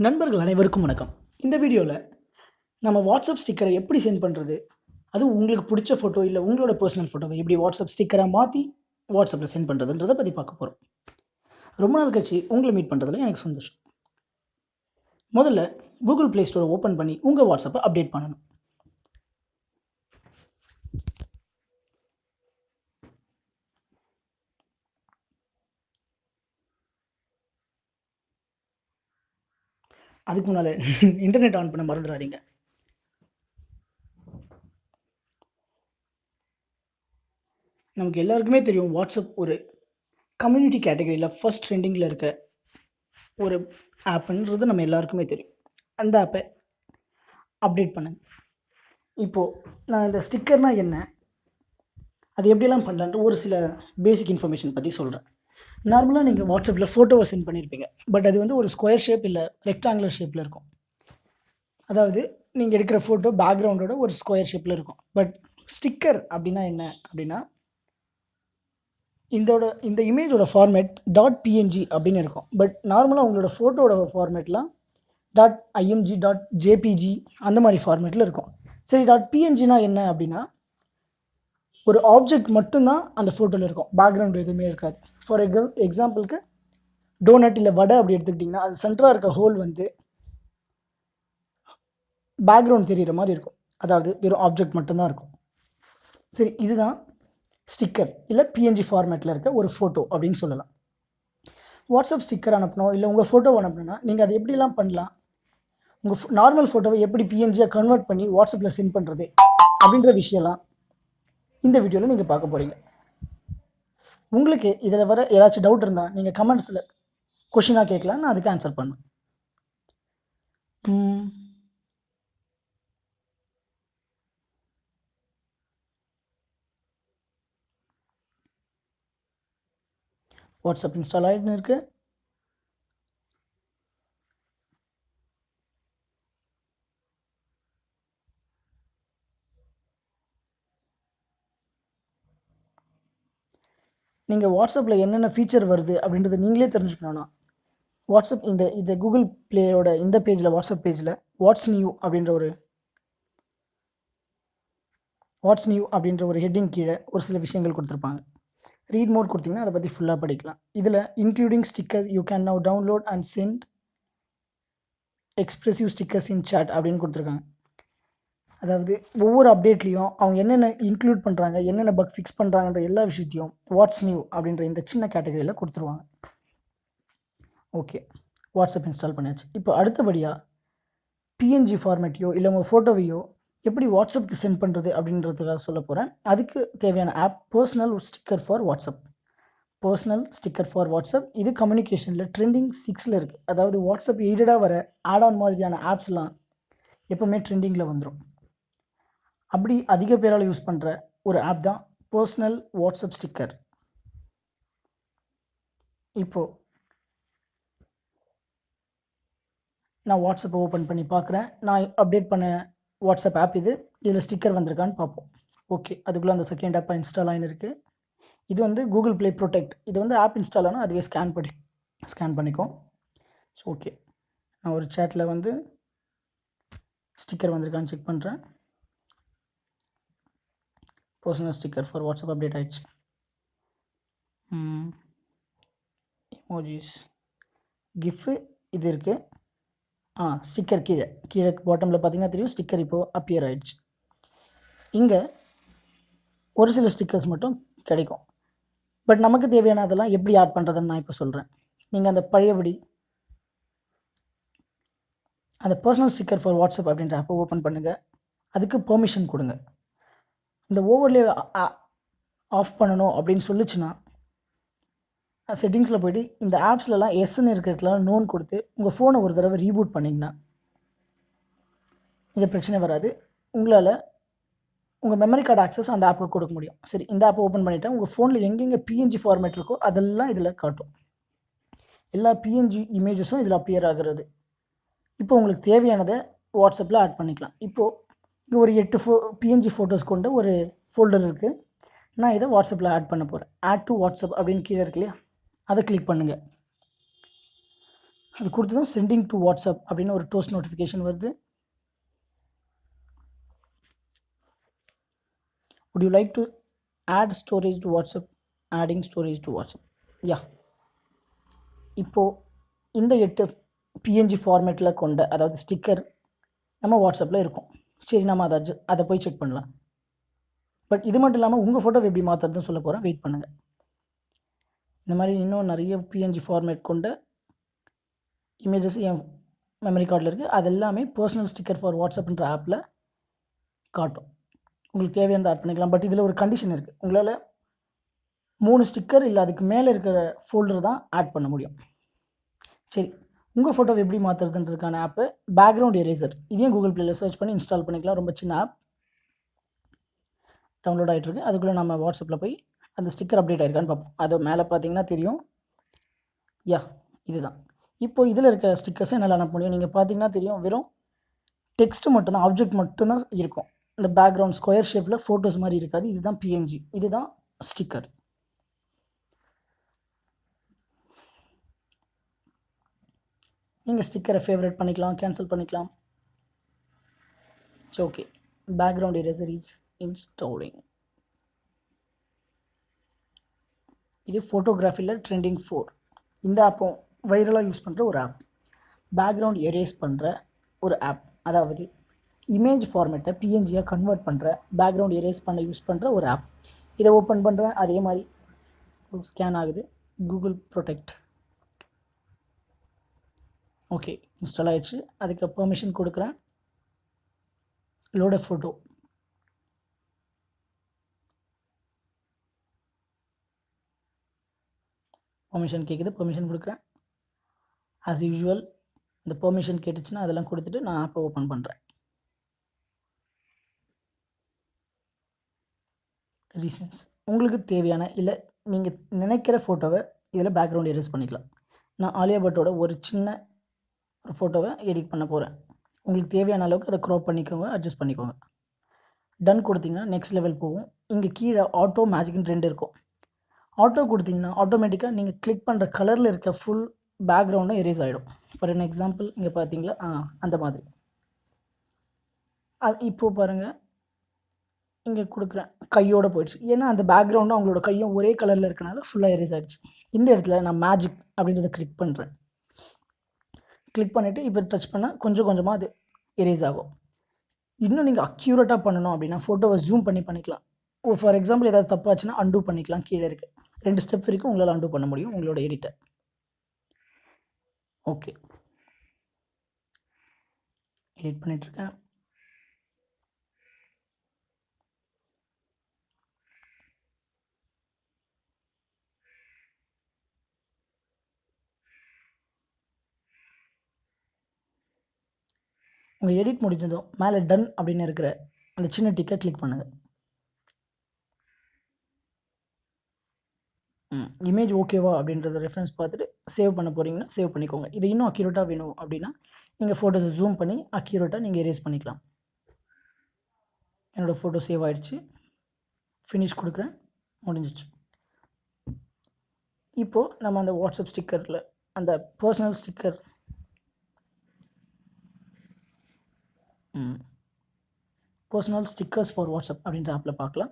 நண்பர்கள் அனைவருக்கும் வணக்கம். இந்த வீடியோவில் நம்ம வாட்ஸ்அப் ஸ்டிக்கரை எப்படி சென்ட் பண்ணுறது, அதுவும் உங்களுக்கு பிடிச்ச ஃபோட்டோ இல்லை உங்களோட பர்சனல் ஃபோட்டோவை எப்படி வாட்ஸ்அப் ஸ்டிக்கராக மாற்றி வாட்ஸ்அப்பில் சென்ட் பண்ணுறதுன்றதை பற்றி பார்க்க போகிறோம். ரொம்ப நாள் கழிச்சு உங்களை மீட் பண்ணுறதுல எனக்கு சந்தோஷம். முதல்ல கூகுள் ப்ளே ஸ்டோரை ஓப்பன் பண்ணி உங்கள் வாட்ஸ்அப்பை அப்டேட் பண்ணணும். அதுக்கு முன்னால் இன்டர்நெட் ஆன் பண்ண மறந்துடாதீங்க. நமக்கு எல்லாருக்குமே தெரியும் வாட்ஸ்அப் ஒரு கம்யூனிட்டி கேட்டகரியில் ஃபர்ஸ்ட் ட்ரெண்டிங்கில் இருக்க ஒரு ஆப்புன்றது நம்ம எல்லாருக்குமே தெரியும். அந்த ஆப்பை அப்டேட் பண்ணுங்க. இப்போது நான் இந்த ஸ்டிக்கர்னால் என்ன, அது எப்படியெல்லாம் பண்ணலான்ட்டு ஒரு சில பேசிக் இன்ஃபர்மேஷன் பற்றி சொல்கிறேன். நார்மலாக நீங்கள் வாட்ஸ்அப்பில் ஃபோட்டோவை சென்ட் பண்ணியிருப்பீங்க, பட் அது வந்து ஒரு ஸ்கொயர் ஷேப் இல்லை ரெக்டாங்குலர் ஷேப்பில் இருக்கும். அதாவது நீங்கள் எடுக்கிற ஃபோட்டோ பேக்ரவுண்டோட ஒரு ஸ்கொயர் ஷேப்பில் இருக்கும். பட் ஸ்டிக்கர் அப்படின்னா என்ன அப்படின்னா, இந்த இமேஜோட ஃபார்மேட் .png அப்படின்னு இருக்கும். பட் நார்மலாக உங்களோட ஃபோட்டோட ஃபார்மேட்லாம் .img .jpg அந்த மாதிரி ஃபார்மேட்டில் இருக்கும். சரி, .pngனா என்ன அப்படின்னா, ஒரு ஆப்ஜெக்ட் மட்டும்தான் அந்த ஃபோட்டோவில் இருக்கும், பேக்ரவுண்ட் எதுவுமே இருக்காது. ஃபார் எக்ஸாம்பிளுக்கு டோனட் இல்லை வடை அப்படி எடுத்துக்கிட்டிங்கன்னா, அது சென்டராக இருக்க ஹோல் வந்து பேக்ரவுண்ட் தெரிகிற மாதிரி இருக்கும். அதாவது வெறும் ஆப்ஜெக்ட் மட்டும்தான் இருக்கும். சரி, இதுதான் ஸ்டிக்கர் இல்லை பிஎன்ஜி ஃபார்மேட்டில் இருக்க ஒரு ஃபோட்டோ அப்படின்னு சொல்லலாம். வாட்ஸ்அப் ஸ்டிக்கர் அனுப்பணும் இல்லை உங்கள் ஃபோட்டோ அனுப்பணும்னா நீங்கள் அதை எப்படிலாம் பண்ணலாம், உங்கள் நார்மல் ஃபோட்டோவை எப்படி பிஎன்ஜியாக கன்வெர்ட் பண்ணி வாட்ஸ்அப்பில் சென்ட் பண்ணுறது அப்படின்ற விஷயம்லாம் இந்த வீடியோவில் நீங்கள் பார்க்க போகிறீங்க. உங்களுக்கு இதில் வர ஏதாச்சும் டவுட் இருந்தால் நீங்கள் கமெண்ட்ஸில் கொஷினாக கேட்கலாம், நான் அதுக்கு ஆன்சர் பண்ணுவேன். வாட்ஸ்அப் இன்ஸ்டால் ஆகிட்டு இருக்கு. நீங்கள் வாட்ஸ்அப்பில் என்னென்ன ஃபீச்சர் வருது அப்படின்றத நீங்களே தெரிஞ்சுக்கணும்னா, வாட்ஸ்அப் இந்த கூகுள் ப்ளேயோட இந்த பேஜில், வாட்ஸ்அப் பேஜில் வாட்ஸ் நியூ அப்படின்ற ஒரு ஹெட்டிங் கீழே ஒரு சில விஷயங்கள் கொடுத்துருப்பாங்க. ரீட் மோட் கொடுத்தீங்கன்னா அதை பற்றி ஃபுல்லாக படிக்கலாம். இதில் including stickers you can now download and send expressive stickers in chat அப்படின்னு கொடுத்துருக்காங்க. அதாவது ஒவ்வொரு அப்டேட்லேயும் அவங்க என்னென்ன இன்க்ளூட் பண்ணுறாங்க, என்னென்ன பக் ஃபிக்ஸ் பண்ணுறாங்கன்ற எல்லா விஷயத்தையும் வாட்ஸ் நியூ அப்படின்ற இந்த சின்ன கேட்டகரியில் கொடுத்துருவாங்க. ஓகே, வாட்ஸ்அப் இன்ஸ்டால் பண்ணியாச்சு. இப்போ அடுத்தபடியாக பிஎன்ஜி ஃபார்மேட்டையோ இல்லை உங்கள் ஃபோட்டோவையோ எப்படி வாட்ஸ்அப்புக்கு சென்ட் பண்ணுறது அப்படின்றதுக்காக சொல்ல போகிறேன். அதுக்கு தேவையான app personal sticker for WhatsApp. இது கம்யூனிகேஷனில் ட்ரெண்டிங் 6ல் இருக்குது. அதாவது வாட்ஸ்அப் எய்டடாக வர ஆட் ஆன் மாதிரியான ஆப்ஸ்லாம் எப்போவுமே ட்ரெண்டிங்கில் வந்துடும். அப்படி அதிக பேரால் யூஸ் பண்ணுற ஒரு ஆப் தான் பர்சனல் வாட்ஸ்அப் ஸ்டிக்கர். இப்போது நான் வாட்ஸ்அப்பை ஓப்பன் பண்ணி பார்க்குறேன். நான் அப்டேட் பண்ண வாட்ஸ்அப் ஆப் இதில் ஸ்டிக்கர் வந்திருக்கான்னு பார்ப்போம். ஓகே, அதுக்குள்ளே அந்த செகண்ட் ஆப்பாக இன்ஸ்டால் ஆகின்னு இருக்குது. இது வந்து கூகுள் ப்ளே ப்ரொடெக்ட். இது வந்து ஆப் இன்ஸ்டால் ஆனால் அதுவே ஸ்கேன் பண்ணிக்கும். ஸோ ஓகே, நான் ஒரு சேட்டில் வந்து ஸ்டிக்கர் வந்திருக்கான்னு செக் பண்ணுறேன். Personal sticker for WhatsApp update ஆகிடுச்சு. எமோஜிஸ், கிஃப்ட் இது இருக்குது. ஸ்டிக்கர் கீழே பாட்டமில் பார்த்தீங்கன்னா தெரியும், ஸ்டிக்கர் இப்போது அப்பியர் ஆகிடுச்சு. இங்கே ஒரு சில ஸ்டிக்கர்ஸ் மட்டும் கிடைக்கும். பட் நமக்கு தேவையான அதெல்லாம் எப்படி ஆட் பண்ணுறதுன்னு நான் இப்போ சொல்கிறேன். நீங்கள் அந்த பழையபடி அந்த பர்சனல் ஸ்டிக்கர் ஃபார் வாட்ஸ்அப் அப்படின்ற ஆப்பை ஓப்பன் பண்ணுங்கள். அதுக்கு பெர்மிஷன் கொடுங்க. இந்த ஓவர்லே ஆஃப் பண்ணணும் அப்படின்னு சொல்லிச்சுன்னா செட்டிங்ஸில் போய்ட்டு இந்த ஆப்ஸ்லலாம் எஸ்ன்னு இருக்கிறதுலாம் நோன் கொடுத்து உங்கள் ஃபோனை ஒரு தடவை ரீபூட் பண்ணிங்கன்னா இந்த பிரச்சனை வராது. உங்களால் உங்கள் மெமரி கார்டு ஆக்சஸ் அந்த ஆப்புக்கு கொடுக்க முடியும். சரி, இந்த ஆப்பை ஓப்பன் பண்ணிவிட்டால் உங்கள் ஃபோனில் எங்கெங்கே பிஎன்ஜி ஃபார்மேட் இருக்கோ அதெல்லாம் இதில் காட்டும். எல்லா பிஎன்ஜி இமேஜஸும் இதில் அப்பியர் ஆகிறது. இப்போ உங்களுக்கு தேவையானதை வாட்ஸ்அப்பில் ஆட் பண்ணிக்கலாம். இப்போது இங்கே ஒரு 8 பிஎன்ஜி ஃபோட்டோஸ் கொண்ட ஒரு ஃபோல்டர் இருக்குது. நான் இதை வாட்ஸ்அப்பில் ஆட் பண்ண போகிறேன். ஆட் டு வாட்ஸ்அப் அப்படின்னு கீழே இருக்கு இல்லையா, அதை கிளிக் பண்ணுங்கள். அது கொடுத்ததும் சென்டிங் டு வாட்ஸ்அப் அப்படின்னு ஒரு டோஸ்ட் நோட்டிஃபிகேஷன் வருது. would you like to add storage to WhatsApp? adding storage to WhatsApp. yeah, இப்போ இந்த 8 PNG ஃபார்மேட்டில் கொண்ட அதாவது ஸ்டிக்கர் நம்ம வாட்ஸ்அப்பில் இருக்கும். சரி, நம்ம அதை போய் செக் பண்ணலாம். பட் இது மட்டும் இல்லாமல் உங்கள் ஃபோட்டோ எப்படி மாற்றுறதுன்னு சொல்ல போகிறேன், வெயிட் பண்ணுங்கள். இந்த மாதிரி இன்னும் நிறைய PNG ஃபார்மேட் கொண்ட இமேஜஸ் என் மெமரி கார்டில் இருக்குது. அது எல்லாமே பர்சனல் ஸ்டிக்கர் ஃபார் வாட்ஸ்அப்ன்ற ஆப்பில் காட்டும். உங்களுக்கு தேவையானதை ஆட் பண்ணிக்கலாம். பட் இதில் ஒரு கண்டிஷன் இருக்குது. உங்களால் 3 ஸ்டிக்கர் இல்லை அதுக்கு மேலே இருக்கிற ஃபோல்டர் தான் ஆட் பண்ண முடியும். சரி, உங்கள் ஃபோட்டோவை எப்படி மாற்றுறதுன்றதுக்கான ஆப்பு பேக்ரவுண்ட் எரேசர். இதையும் கூகுள் ப்ளேயில் சர்ச் பண்ணி இன்ஸ்டால் பண்ணிக்கலாம். ரொம்ப சின்ன ஆப் டவுன்லோட் ஆகிட்டு இருக்கு. அதுக்குள்ளே நம்ம வாட்ஸ்அப்பில் போய் அந்த ஸ்டிக்கர் அப்டேட் ஆயிருக்கான்னு பார்ப்போம். அது மேலே பார்த்தீங்கன்னா தெரியும். இதுதான். இப்போ இதில் இருக்க ஸ்டிக்கர்ஸை என்னால் அனுப்ப முடியும். நீங்கள் பார்த்தீங்கன்னா தெரியும், வெறும் டெக்ஸ்ட் மட்டும்தான், ஆப்ஜெக்ட் மட்டும்தான் இருக்கும். இந்த பேக்ரவுண்ட் ஸ்கொயர் ஷேப்பில் ஃபோட்டோஸ் மாதிரி இருக்காது. இதுதான் PNG, இதுதான் ஸ்டிக்கர். நீங்கள் ஸ்டிக்கரை ஃபேவரட் பண்ணிக்கலாம், கேன்சல் பண்ணிக்கலாம். It's okay. Background eraser is installing. இது ஃபோட்டோகிராஃபியில் ட்ரெண்டிங் 4. இந்த ஆப்பும் வைரலாக யூஸ் பண்ணுற ஒரு ஆப். பேக்ரவுண்ட் எரேஸ் பண்ணுற ஒரு ஆப், அதாவது இமேஜ் ஃபார்மேட்டை PNGயாக கன்வெர்ட் பண்ணுற, பேக்ரவுண்ட் எரேஸ் பண்ண யூஸ் பண்ணுற ஒரு ஆப். இதை ஓப்பன் பண்ணுறேன். அதே மாதிரி ஸ்கேன் ஆகுது. Google protect. ஓகே, இன்ஸ்டால் ஆயிடுச்சு. அதுக்கு பெர்மிஷன் கொடுக்குறேன். லோட் அ ஃபோட்டோ. பெர்மிஷன் கேட்குது, பெர்மிஷன் கொடுக்குறேன். ஆஸ் யூஷுவல் இந்த பெர்மிஷன் கேட்டுச்சுன்னா அதெல்லாம் கொடுத்துட்டு நான் ஆப்பை ஓப்பன் பண்ணுறேன். ரீசன்ஸ் உங்களுக்கு தேவையான இல்லை நீங்கள் நினைக்கிற ஃபோட்டோவை இதில் பேக்ரவுண்ட் எரேஸ் பண்ணிக்கலாம். நான் ஆலியா பட்டோட ஒரு சின்ன ஃபோட்டோவை எடிட் பண்ண போகிறேன். உங்களுக்கு தேவையான அளவுக்கு அதை க்ராப் பண்ணிக்கோங்க, அட்ஜஸ்ட் பண்ணிக்கோங்க. டன் கொடுத்தீங்கன்னா நெக்ஸ்ட் லெவல் போகும். இங்கே கீழே ஆட்டோ மேஜிக்னு 2 இருக்கும். ஆட்டோ கொடுத்தீங்கன்னா ஆட்டோமேட்டிக்காக நீங்கள் கிளிக் பண்ணுற கலரில் இருக்க ஃபுல் பேக்ரவுண்டும் எரேஸ் ஆகிடும். ஃபார் அன் எக்ஸாம்பிள் இங்கே பார்த்தீங்களா, அந்த மாதிரி. அது இப்போது பாருங்கள், இங்கே கொடுக்குறேன், கையோடு போயிடுச்சு. ஏன்னா அந்த பேக்ரவுண்டும் அவங்களோட கையும் ஒரே கலரில் இருக்கனால ஃபுல்லாக எரேஸ் ஆகிடுச்சு. இந்த இடத்துல நான் மேஜிக் அப்படின்றத கிளிக் பண்ணுறேன். கிளிக் பண்ணிவிட்டு இப்போ டச் பண்ணால் கொஞ்சம் கொஞ்சமாக அது எரேஸ் ஆகும். இன்னும் நீங்கள் அக்யூரேட்டாக பண்ணணும் அப்படின்னா ஃபோட்டோவை ஜூம் பண்ணிக்கலாம். ஃபார் எக்ஸாம்பிள் ஏதாவது தப்பாச்சுன்னா அன்டூ பண்ணிக்கலாம். கீழே இருக்கு 2 ஸ்டெப் வரைக்கும் உங்களால் அன்டூ பண்ண முடியும் உங்களோட எடிட்டை. ஓகே, எடிட் பண்ணிட்டுருக்கேன். உங்கள் எடிட் முடிஞ்சதும் மேலே டன் அப்படின்னு இருக்கிற அந்த சின்ன டிக்கை கிளிக் பண்ணுங்கள். இமேஜ் ஓகேவா அப்படின்றத ரெஃபரன்ஸ் பார்த்துட்டு சேவ் பண்ண போகிறீங்கன்னா சேவ் பண்ணிக்கோங்க. இது இன்னும் அக்யூரேட்டாக வேணும் அப்படின்னா நீங்கள் ஃபோட்டோஸை ஜூம் பண்ணி அக்யூரேட்டாக நீங்கள் எரேஸ் பண்ணிக்கலாம். என்னோடய ஃபோட்டோ சேவ் ஆகிடுச்சு. ஃபினிஷ் கொடுக்குறேன், முடிஞ்சிச்சு. இப்போது நம்ம அந்த வாட்ஸ்அப் ஸ்டிக்கரில் அந்த personal sticker personal stickers for WhatsApp அப்படின்ற ஆப்பில் பார்க்கலாம்.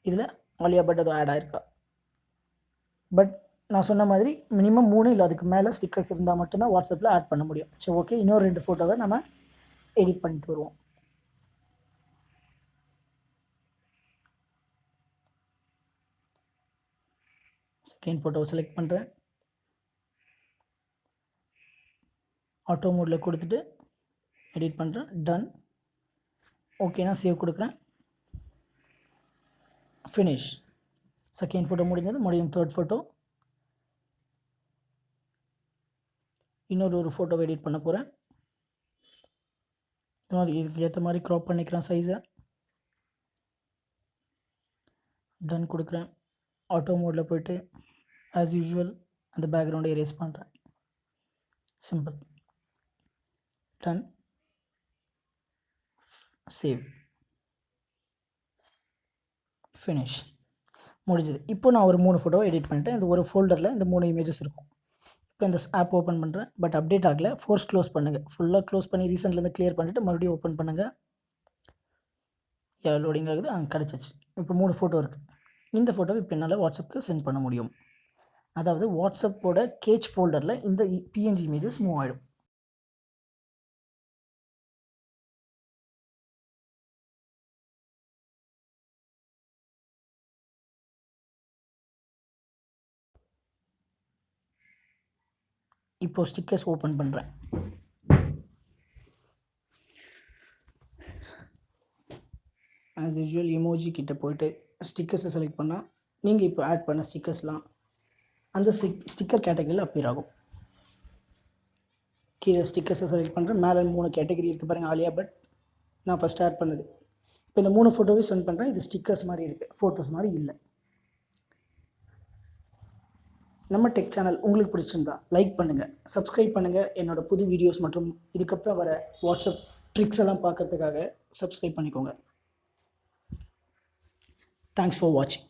இதில் ஆலியா பட் அது ஆட் ஆயிருக்கா. பட் நான் சொன்ன மாதிரி மினிமம் 3 இல்லை அதுக்கு மேலே ஸ்டிக்கர்ஸ் இருந்தால் மட்டும்தான் வாட்ஸ்அப்பில் ஆட் பண்ண முடியும். சரி, ஓகே. இன்னொரு 2 ஃபோட்டோவை நம்ம எடிட் பண்ணிட்டு வருவோம். செகண்ட் ஃபோட்டோவை செலக்ட் பண்ணுறேன். ஆட்டோ மோடில் கொடுத்துட்டு எடிட் பண்ணுறேன். டன். ஓகே, நான் சேவ் கொடுக்குறேன். ஃபினிஷ். செகண்ட் ஃபோட்டோ முடிஞ்சது. முடியும் தேர்ட் ஃபோட்டோ. இன்னொரு ஃபோட்டோவை எடிட் பண்ண போகிறேன். இதுக்கு ஏற்ற மாதிரி க்ராப் பண்ணிக்கிறேன் சைஸை. டன் கொடுக்குறேன். ஆட்டோ மோடில் போய்ட்டு ஆஸ் யூஷுவல் அந்த பேக்ரவுண்டை எரேஸ் பண்ணுறேன். சிம்பிள். டன். சேவ். ஃபினிஷ். முடிஞ்சது. இப்போ நான் ஒரு 3 ஃபோட்டோவை எடிட் பண்ணிட்டேன். இந்த ஒரு ஃபோல்டரில் இந்த 3 இமேஜஸ் இருக்கும். இப்போ இந்த ஆப் ஓப்பன் பண்ணுறேன், பட் அப்டேட் ஆகலை. ஃபோர்ஸ் க்ளோஸ் பண்ணுங்கள். ஃபுல்லாக க்ளோஸ் பண்ணி ரீசெண்ட்லேருந்து கிளியர் பண்ணிவிட்டு மறுபடியும் ஓப்பன் பண்ணுங்கள். லோடிங் ஆகுது. கிடச்சிச்சு. இப்போ 3 ஃபோட்டோ இருக்குது. இந்த ஃபோட்டோவை இப்போ என்னால் வாட்ஸ்அப்புக்கு சென்ட் பண்ண முடியும். அதாவது வாட்ஸ்அப்போட கேச் ஃபோல்டரில் இந்த பிஎன்ஜி இமேஜஸ் மூவ் ஆகிடும். இப்போ ஸ்டிக்கர்ஸ் ஓப்பன் பண்ணுறேன். ஆஸ் யூஸ்வல் எமோஜி கிட்ட போயிட்டு ஸ்டிக்கர்ஸை செலக்ட் பண்ணால் நீங்கள் இப்போ ஆட் பண்ண ஸ்டிக்கர்ஸ்லாம் அந்த ஸ்டிக்கர் கேட்டகரியில் அப்பியர் ஆகும். கீழே ஸ்டிக்கர்ஸை செலக்ட் பண்ணுறேன். மேலே 3 கேட்டகரி இருக்குது பாருங்கள். ஆலியா பட் நான் ஃபஸ்ட் ஆட் பண்ணது. இப்போ இந்த 3 ஃபோட்டோவே சென்ட் பண்ணுறேன். இது ஸ்டிக்கர்ஸ் மாதிரி இருக்குது, ஃபோட்டோஸ் மாதிரி இல்லை. நம்ம டெக் சேனல் உங்களுக்கு பிடிச்சிருந்தா லைக் பண்ணுங்கள், சப்ஸ்கிரைப் பண்ணுங்கள். என்னோட புது வீடியோஸ் மற்றும் இதுக்கப்புறம் வர வாட்ஸ்அப் ட்ரிக்ஸ் எல்லாம் பார்க்கறதுக்காக சப்ஸ்கிரைப் பண்ணிக்கோங்க. தேங்க்ஸ் ஃபார் வாட்சிங்.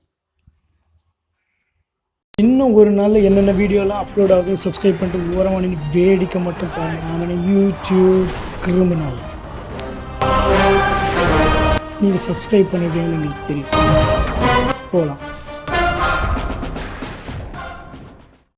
இன்னும் ஒரு நாளில் என்னென்ன வீடியோலாம் அப்லோட் ஆகுது சப்ஸ்கிரைப் பண்ணிட்டு ஓரமான வேடிக்கை மட்டும் பாருங்கள். நான் யூடியூப் கிரிமினல். நீங்கள் சப்ஸ்கிரைப் பண்ணிடுவீங்கன்னு எனக்கு தெரியும். போகலாம்.